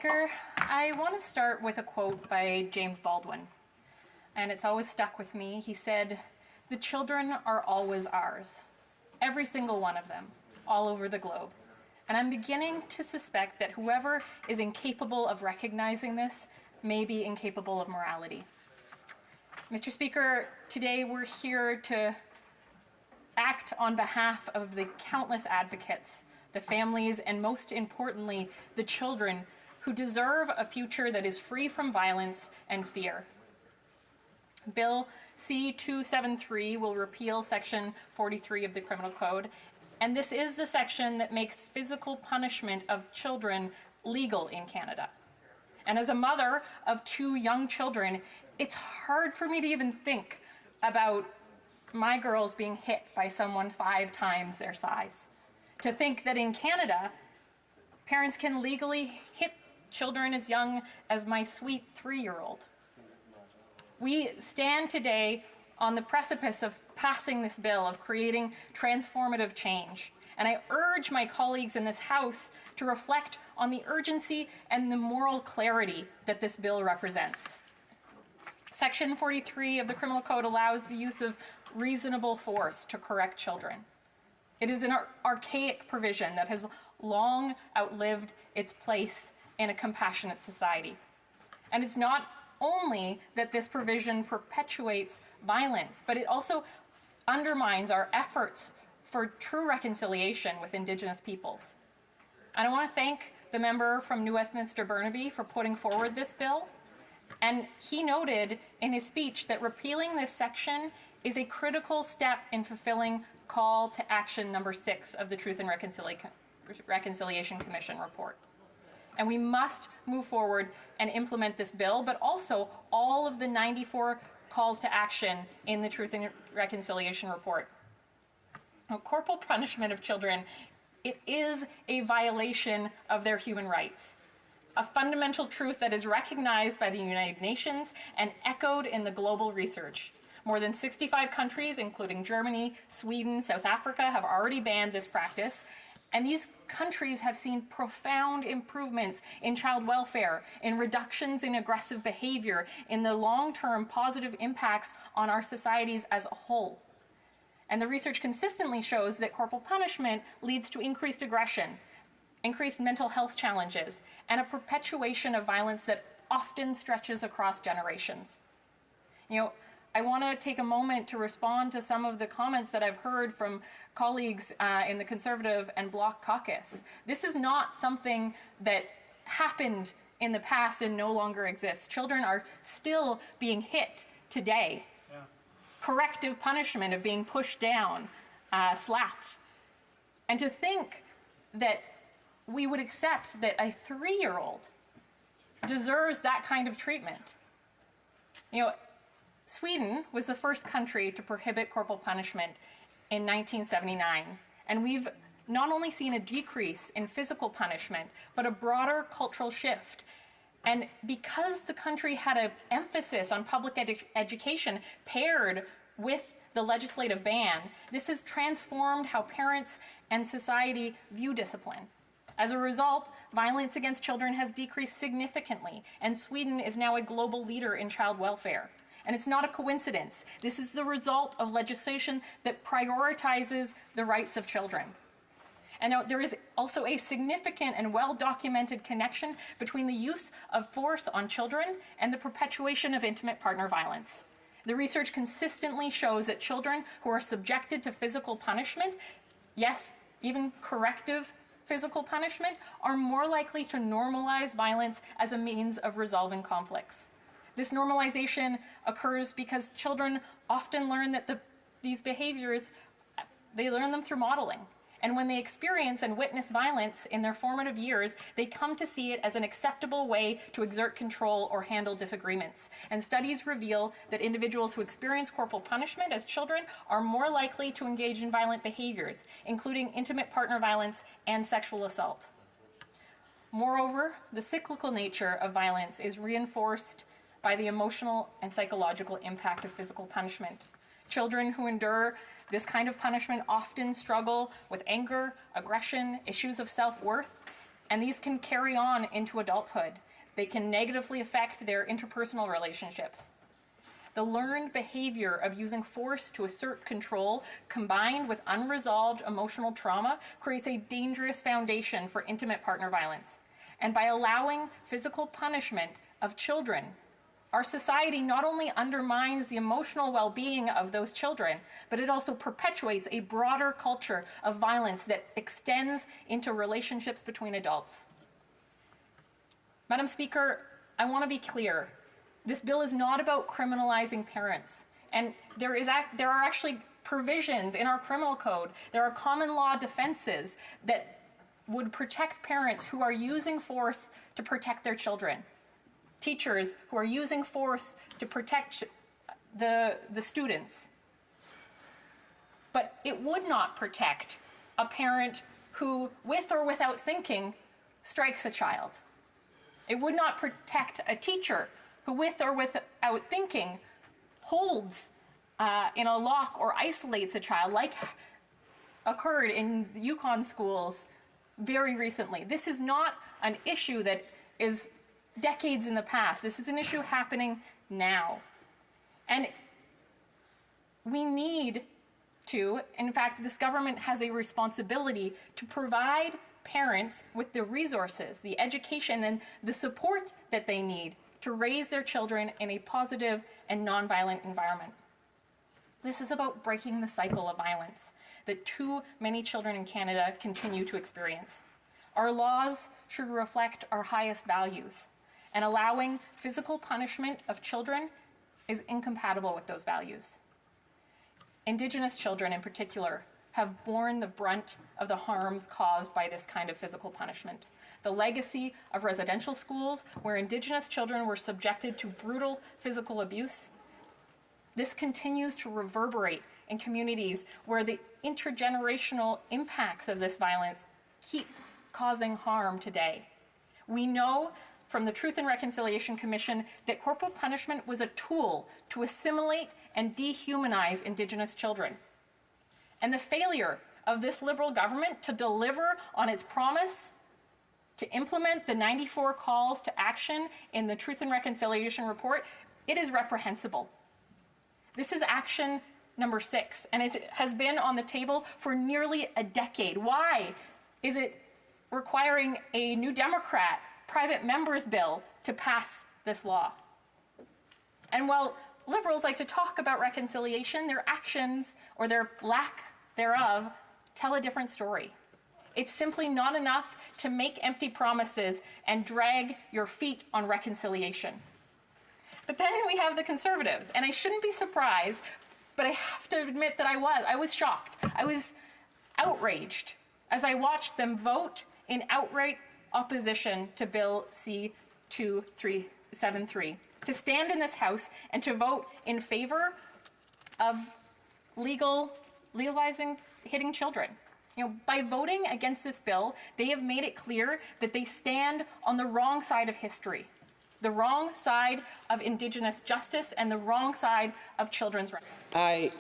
I want to start with a quote by James Baldwin, and it's always stuck with me. He said, "The children are always ours, every single one of them, all over the globe." And I'm beginning to suspect that whoever is incapable of recognizing this may be incapable of morality. Mr. Speaker, today we're here to act on behalf of the countless advocates, the families, and most importantly, the children who deserve a future that is free from violence and fear. Bill C-273 will repeal Section 43 of the Criminal Code, and this is the section that makes physical punishment of children legal in Canada. And as a mother of 2 young children, it's hard for me to even think about my girls being hit by someone 5 times their size. To think that in Canada, parents can legally hit children as young as my sweet 3-year-old. We stand today on the precipice of passing this bill, of creating transformative change. And I urge my colleagues in this House to reflect on the urgency and the moral clarity that this bill represents. Section 43 of the Criminal Code allows the use of reasonable force to correct children. It is an archaic provision that has long outlived its place in a compassionate society. And it's not only that this provision perpetuates violence, but it also undermines our efforts for true reconciliation with Indigenous peoples. And I want to thank the member from New Westminster Burnaby for putting forward this bill. And he noted in his speech that repealing this section is a critical step in fulfilling call to action number 6 of the Truth and Reconciliation Commission report. And we must move forward and implement this bill, but also all of the 94 calls to action in the Truth and Reconciliation report. Now, corporal punishment of children, it is a violation of their human rights, a fundamental truth that is recognized by the United Nations and echoed in the global research. More than 65 countries, including Germany, Sweden, South Africa, have already banned this practice. And these countries have seen profound improvements in child welfare, in reductions in aggressive behavior, in the long-term positive impacts on our societies as a whole. And the research consistently shows that corporal punishment leads to increased aggression, increased mental health challenges, and a perpetuation of violence that often stretches across generations. I want to take a moment to respond to some of the comments that I've heard from colleagues in the Conservative and Bloc caucus. This is not something that happened in the past and no longer exists. Children are still being hit today. Yeah. Corrective punishment of being pushed down, slapped. And to think that we would accept that a 3-year-old deserves that kind of treatment. Sweden was the first country to prohibit corporal punishment in 1979, and we've not only seen a decrease in physical punishment, but a broader cultural shift. And because the country had an emphasis on public education paired with the legislative ban, this has transformed how parents and society view discipline. As a result, violence against children has decreased significantly, and Sweden is now a global leader in child welfare. And it's not a coincidence. This is the result of legislation that prioritizes the rights of children. And now there is also a significant and well-documented connection between the use of force on children and the perpetuation of intimate partner violence. The research consistently shows that children who are subjected to physical punishment, yes, even corrective physical punishment, are more likely to normalize violence as a means of resolving conflicts. This normalization occurs because children often learn that these behaviors, they learn them through modeling. And when they experience and witness violence in their formative years, they come to see it as an acceptable way to exert control or handle disagreements. And studies reveal that individuals who experience corporal punishment as children are more likely to engage in violent behaviors, including intimate partner violence and sexual assault. Moreover, the cyclical nature of violence is reinforced by the emotional and psychological impact of physical punishment. Children who endure this kind of punishment often struggle with anger, aggression, issues of self-worth, and these can carry on into adulthood. They can negatively affect their interpersonal relationships. The learned behavior of using force to assert control, combined with unresolved emotional trauma, creates a dangerous foundation for intimate partner violence. And by allowing physical punishment of children, our society not only undermines the emotional well-being of those children, but it also perpetuates a broader culture of violence that extends into relationships between adults. Madam Speaker, I want to be clear. This bill is not about criminalizing parents. And there are actually provisions in our criminal code. There are common law defenses that would protect parents who are using force to protect their children. Teachers who are using force to protect the students. But it would not protect a parent who, with or without thinking, strikes a child. It would not protect a teacher who, with or without thinking, holds in a lock or isolates a child, like occurred in Yukon schools very recently. This is not an issue that is decades in the past. This is an issue happening now. And we need to, in fact, this government has a responsibility to provide parents with the resources, the education, and the support that they need to raise their children in a positive and nonviolent environment. This is about breaking the cycle of violence that too many children in Canada continue to experience. Our laws should reflect our highest values, and allowing physical punishment of children is incompatible with those values. Indigenous children in particular have borne the brunt of the harms caused by this kind of physical punishment. The legacy of residential schools where Indigenous children were subjected to brutal physical abuse, this continues to reverberate in communities where the intergenerational impacts of this violence keep causing harm today. We know from the Truth and Reconciliation Commission that corporal punishment was a tool to assimilate and dehumanize Indigenous children. And the failure of this Liberal government to deliver on its promise to implement the 94 calls to action in the Truth and Reconciliation report, it is reprehensible. This is action number 6, and it has been on the table for nearly a decade. Why is it requiring a New Democrat private members bill to pass this law? And while Liberals like to talk about reconciliation, their actions, or their lack thereof, tell a different story. It's simply not enough to make empty promises and drag your feet on reconciliation. But then we have the Conservatives, and I shouldn't be surprised, but I have to admit that I was shocked. I was outraged as I watched them vote in outright opposition to Bill C-273, to stand in this House and to vote in favor of legalizing hitting children. By voting against this bill, they have made it clear that they stand on the wrong side of history, the wrong side of Indigenous justice, and the wrong side of children's rights.